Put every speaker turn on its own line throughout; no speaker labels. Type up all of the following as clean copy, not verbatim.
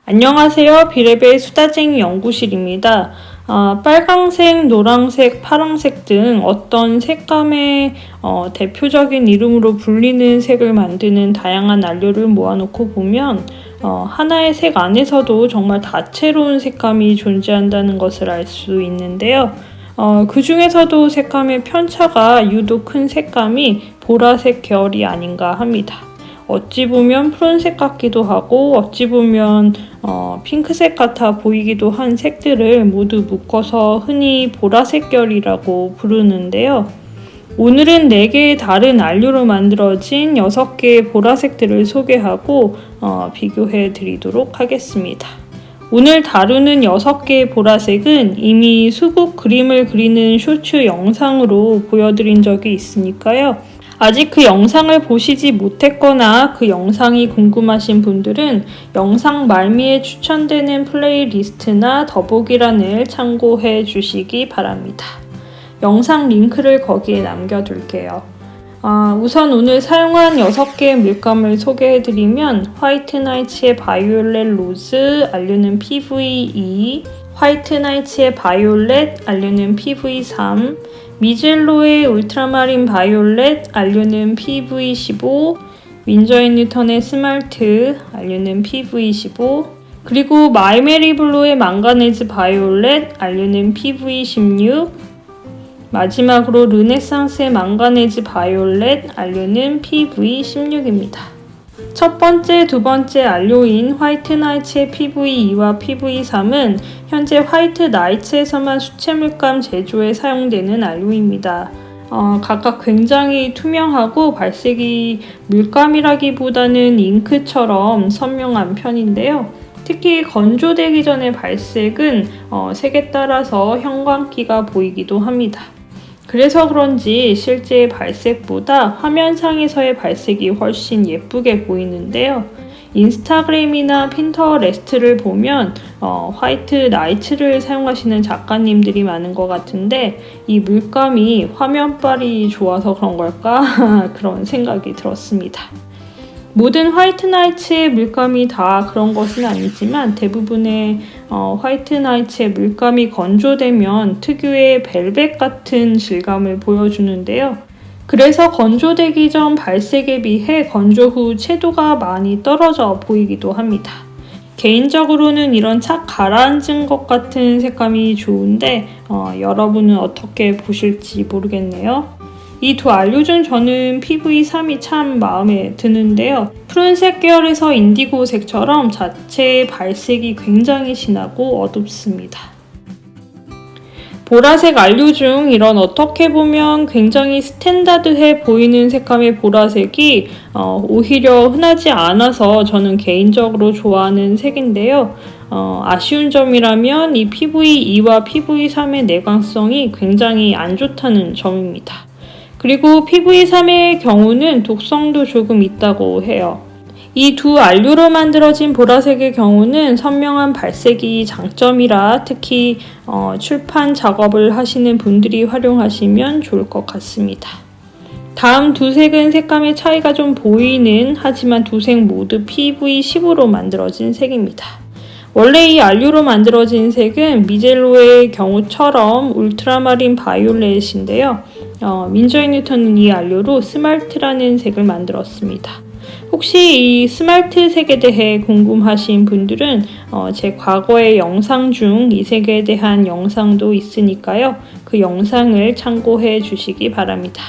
안녕하세요. 비레벨 수다쟁이 연구실입니다. 빨강색, 노란색, 파란색 등 어떤 색감의 대표적인 이름으로 불리는 색을 만드는 다양한 안료를 모아놓고 보면 하나의 색 안에서도 정말 다채로운 색감이 존재한다는 것을 알 수 있는데요. 그 중에서도 색감의 편차가 유독 큰 색감이 보라색 계열이 아닌가 합니다. 어찌 보면 푸른색 같기도 하고 어찌 보면 핑크색 같아 보이기도 한 색들을 모두 묶어서 흔히 보라색 결이라고 부르는데요. 오늘은 4개의 다른 안료로 만들어진 6개의 보라색들을 소개하고 비교해 드리도록 하겠습니다. 오늘 다루는 6개의 보라색은 이미 수국 그림을 그리는 쇼츠 영상으로 보여드린 적이 있으니까요. 아직 그 영상을 보시지 못했거나 그 영상이 궁금하신 분들은 영상 말미에 추천되는 플레이리스트나 더보기란을 참고해 주시기 바랍니다. 영상 링크를 거기에 남겨둘게요. 우선 오늘 사용한 6개의 물감을 소개해드리면 화이트 나이츠의 바이올렛 로즈, 안료는 PV2, 화이트 나이츠의 바이올렛, 안료는 PV3, 미젤로의 울트라마린 바이올렛, 안료는 PV15, 윈저 앤 뉴턴의 스말트, 안료는 PV15, 그리고 마이메리블루의 망가네즈 바이올렛, 안료는 PV16, 마지막으로 르네상스의 망가네즈 바이올렛, 안료는 PV16입니다. 첫 번째, 두 번째 안료인 화이트 나이츠의 PV2와 PV3은 현재 화이트 나이츠에서만 수채 물감 제조에 사용되는 안료입니다. 각각 굉장히 투명하고 발색이 물감이라기보다는 잉크처럼 선명한 편인데요. 특히 건조되기 전의 발색은 색에 따라서 형광기가 보이기도 합니다. 그래서 그런지 실제 발색보다 화면상에서의 발색이 훨씬 예쁘게 보이는데요. 인스타그램이나 핀터레스트를 보면 화이트 나이츠를 사용하시는 작가님들이 많은 것 같은데 이 물감이 화면빨이 좋아서 그런 걸까? 그런 생각이 들었습니다. 모든 화이트 나이츠의 물감이 다 그런 것은 아니지만 대부분의 화이트 나이츠의 물감이 건조되면 특유의 벨벳 같은 질감을 보여주는데요. 그래서 건조되기 전 발색에 비해 건조 후 채도가 많이 떨어져 보이기도 합니다. 개인적으로는 이런 착 가라앉은 것 같은 색감이 좋은데 여러분은 어떻게 보실지 모르겠네요. 이 두 안료 중 저는 PV3이 참 마음에 드는데요. 푸른색 계열에서 인디고색처럼 자체의 발색이 굉장히 진하고 어둡습니다. 보라색 안료 중 이런 어떻게 보면 굉장히 스탠다드해 보이는 색감의 보라색이 오히려 흔하지 않아서 저는 개인적으로 좋아하는 색인데요. 아쉬운 점이라면 이 PV2와 PV3의 내광성이 굉장히 안 좋다는 점입니다. 그리고 PV3의 경우는 독성도 조금 있다고 해요. 이 두 안료로 만들어진 보라색의 경우는 선명한 발색이 장점이라 특히 출판 작업을 하시는 분들이 활용하시면 좋을 것 같습니다. 다음 두 색은 색감의 차이가 좀 보이는 하지만 두 색 모두 PV10으로 만들어진 색입니다. 원래 이 안료로 만들어진 색은 미젤로의 경우처럼 울트라마린 바이올렛인데요. 윈저 앤 뉴턴은 이 안료로 스말트라는 색을 만들었습니다. 혹시 이 스말트 색에 대해 궁금하신 분들은 제 과거의 영상 중 이 색에 대한 영상도 있으니까요. 그 영상을 참고해 주시기 바랍니다.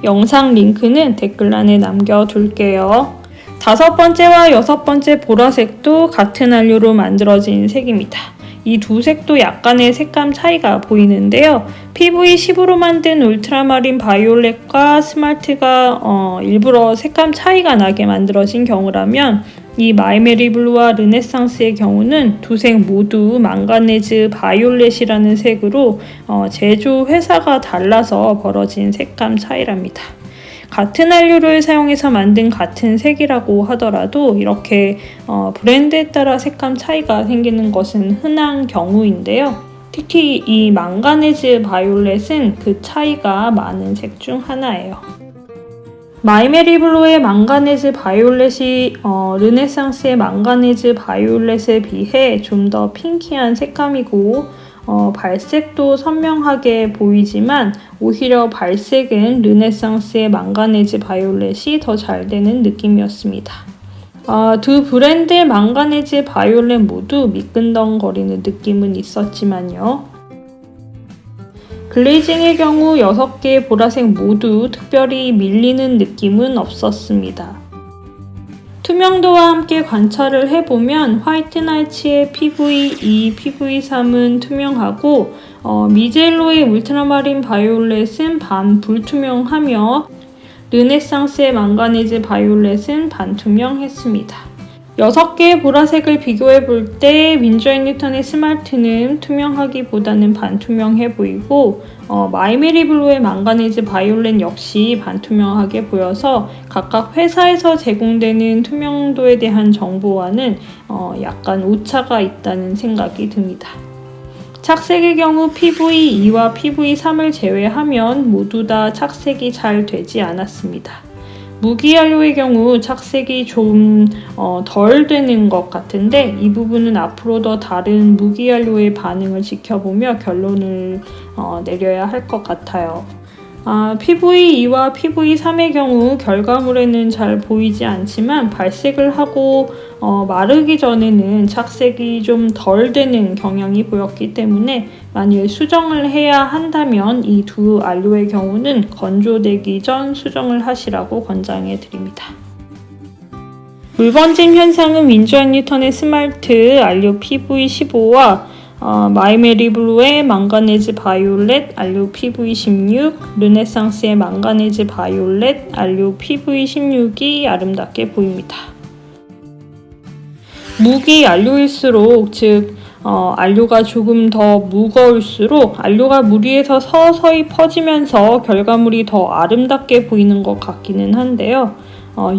영상 링크는 댓글란에 남겨둘게요. 5번째와 6번째 보라색도 같은 안료로 만들어진 색입니다. 이 두 색도 약간의 색감 차이가 보이는데요. PV10으로 만든 울트라마린 바이올렛과 스말트가 일부러 색감 차이가 나게 만들어진 경우라면 이 마이메리블루와 르네상스의 경우는 두 색 모두 망가네즈 바이올렛이라는 색으로 제조 회사가 달라서 벌어진 색감 차이랍니다. 같은 안료를 사용해서 만든 같은 색이라고 하더라도 이렇게 브랜드에 따라 색감 차이가 생기는 것은 흔한 경우인데요. 특히 이 망가네즈 바이올렛은 그 차이가 많은 색 중 하나예요. 마이메리 블루의 망가네즈 바이올렛이 르네상스의 망가네즈 바이올렛에 비해 좀 더 핑키한 색감이고 발색도 선명하게 보이지만 오히려 발색은 르네상스의 망가네즈 바이올렛이 더 잘 되는 느낌이었습니다. 두 브랜드의 망가네즈 바이올렛 모두 미끈덩거리는 느낌은 있었지만요. 글레이징의 경우 6개의 보라색 모두 특별히 밀리는 느낌은 없었습니다. 투명도와 함께 관찰을 해보면 화이트 나이츠의 PV2, PV3은 투명하고 미젤로의 울트라마린 바이올렛은 반 불투명하며 르네상스의 망가네즈 바이올렛은 반투명했습니다. 6개의 보라색을 비교해 볼 때 윈저 앤 뉴턴의 스마트는 투명하기보다는 반투명해 보이고 마이메리 블루의 망가네즈 바이올렛 역시 반투명하게 보여서 각각 회사에서 제공되는 투명도에 대한 정보와는 약간 오차가 있다는 생각이 듭니다. 착색의 경우 PV2와 PV3을 제외하면 모두 다 착색이 잘 되지 않았습니다. 무기연료의 경우 착색이 좀 덜 되는 것 같은데 이 부분은 앞으로 더 다른 무기연료의 반응을 지켜보며 결론을 내려야 할 것 같아요. PV2와 PV3의 경우 결과물에는 잘 보이지 않지만 발색을 하고 마르기 전에는 착색이 좀 덜 되는 경향이 보였기 때문에 만일 수정을 해야 한다면 이 두 안료의 경우는 건조되기 전 수정을 하시라고 권장해 드립니다. 물번짐 현상은 윈저 앤 뉴턴의 스마트 안료 PV15와 마이메리 블루의 망가네즈 바이올렛 안료 PV16, 르네상스의 망가네즈 바이올렛 안료 PV16이 아름답게 보입니다. 무기 안료일수록 즉 안료가 조금 더 무거울수록 안료가 물 위에서 서서히 퍼지면서 결과물이 더 아름답게 보이는 것 같기는 한데요.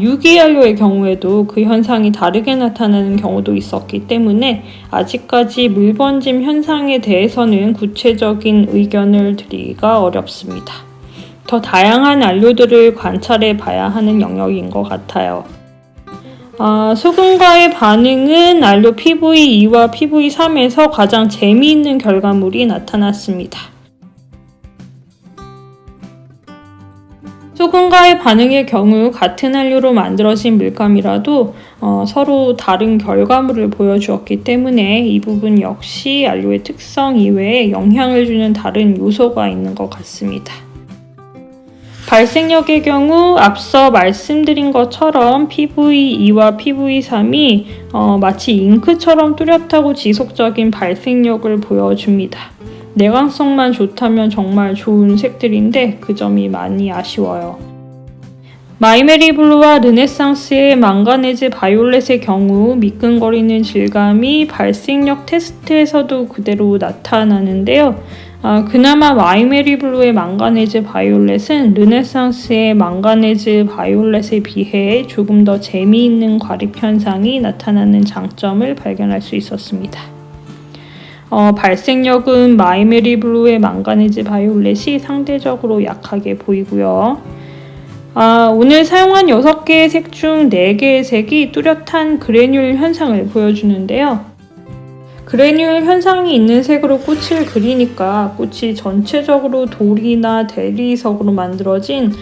유기 안료의 경우에도 그 현상이 다르게 나타나는 경우도 있었기 때문에 아직까지 물번짐 현상에 대해서는 구체적인 의견을 드리기가 어렵습니다. 더 다양한 안료들을 관찰해 봐야 하는 영역인 것 같아요. 소금과의 반응은 안료 PV2와 PV3에서 가장 재미있는 결과물이 나타났습니다. 소금과의 반응의 경우 같은 안료로 만들어진 물감이라도 서로 다른 결과물을 보여주었기 때문에 이 부분 역시 안료의 특성 이외에 영향을 주는 다른 요소가 있는 것 같습니다. 발색력의 경우 앞서 말씀드린 것처럼 PV2와 PV3이 마치 잉크처럼 뚜렷하고 지속적인 발색력을 보여줍니다. 내광성만 좋다면 정말 좋은 색들인데 그 점이 많이 아쉬워요. 마이메리 블루와 르네상스의 망가네즈 바이올렛의 경우 미끈거리는 질감이 발색력 테스트에서도 그대로 나타나는데요. 그나마 마이메리 블루의 망가네즈 바이올렛은 르네상스의 망가네즈 바이올렛에 비해 조금 더 재미있는 과립 현상이 나타나는 장점을 발견할 수 있었습니다. 발색력은 마이메리 블루의 망가네즈 바이올렛이 상대적으로 약하게 보이고요. 오늘 사용한 6개의 색 중 4개의 색이 뚜렷한 그래뉼 현상을 보여주는데요. 그래뉼 현상이 있는 색으로 꽃을 그리니까 꽃이 전체적으로 돌이나 대리석으로 만들어진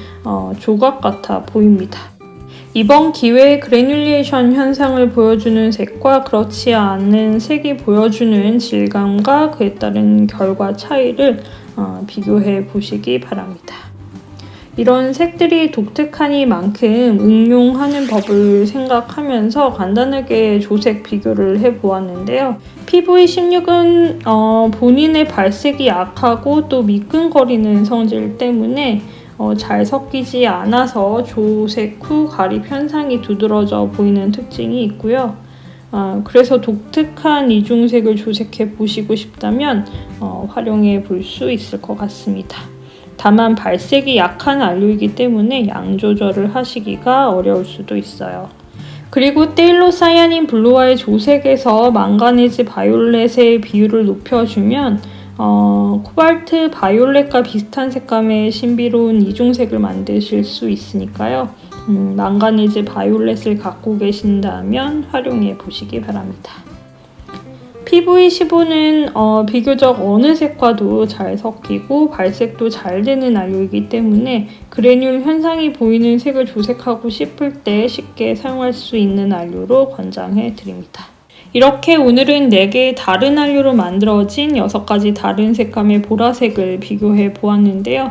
조각 같아 보입니다. 이번 기회에 그래뉼레이션 현상을 보여주는 색과 그렇지 않은 색이 보여주는 질감과 그에 따른 결과 차이를 비교해 보시기 바랍니다. 이런 색들이 독특하니만큼 응용하는 법을 생각하면서 간단하게 조색 비교를 해보았는데요. PV16은 본인의 발색이 약하고 또 미끈거리는 성질 때문에 잘 섞이지 않아서 조색 후 가립 현상이 두드러져 보이는 특징이 있고요. 그래서 독특한 이중색을 조색해 보시고 싶다면 활용해 볼 수 있을 것 같습니다. 다만 발색이 약한 안료이기 때문에 양 조절을 하시기가 어려울 수도 있어요. 그리고 테일러 사이아닌 블루와의 조색에서 망가네즈 바이올렛의 비율을 높여주면 코발트 바이올렛과 비슷한 색감의 신비로운 이중색을 만드실 수 있으니까요. 망가니즈 바이올렛을 갖고 계신다면 활용해 보시기 바랍니다. PV15는 비교적 어느 색과도 잘 섞이고 발색도 잘 되는 안료이기 때문에 그래듈 현상이 보이는 색을 조색하고 싶을 때 쉽게 사용할 수 있는 안료로 권장해 드립니다. 이렇게 오늘은 4개의 다른 안료로 만들어진 6가지 다른 색감의 보라색을 비교해 보았는데요.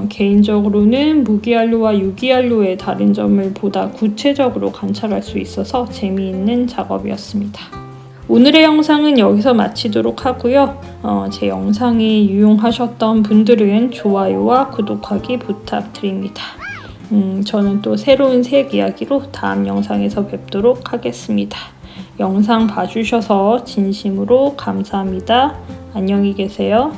개인적으로는 무기안료와 유기안료의 다른 점을 보다 구체적으로 관찰할 수 있어서 재미있는 작업이었습니다. 오늘의 영상은 여기서 마치도록 하고요. 제 영상이 유용하셨던 분들은 좋아요와 구독하기 부탁드립니다. 저는 또 새로운 색 이야기로 다음 영상에서 뵙도록 하겠습니다. 영상 봐주셔서 진심으로 감사합니다. 안녕히 계세요.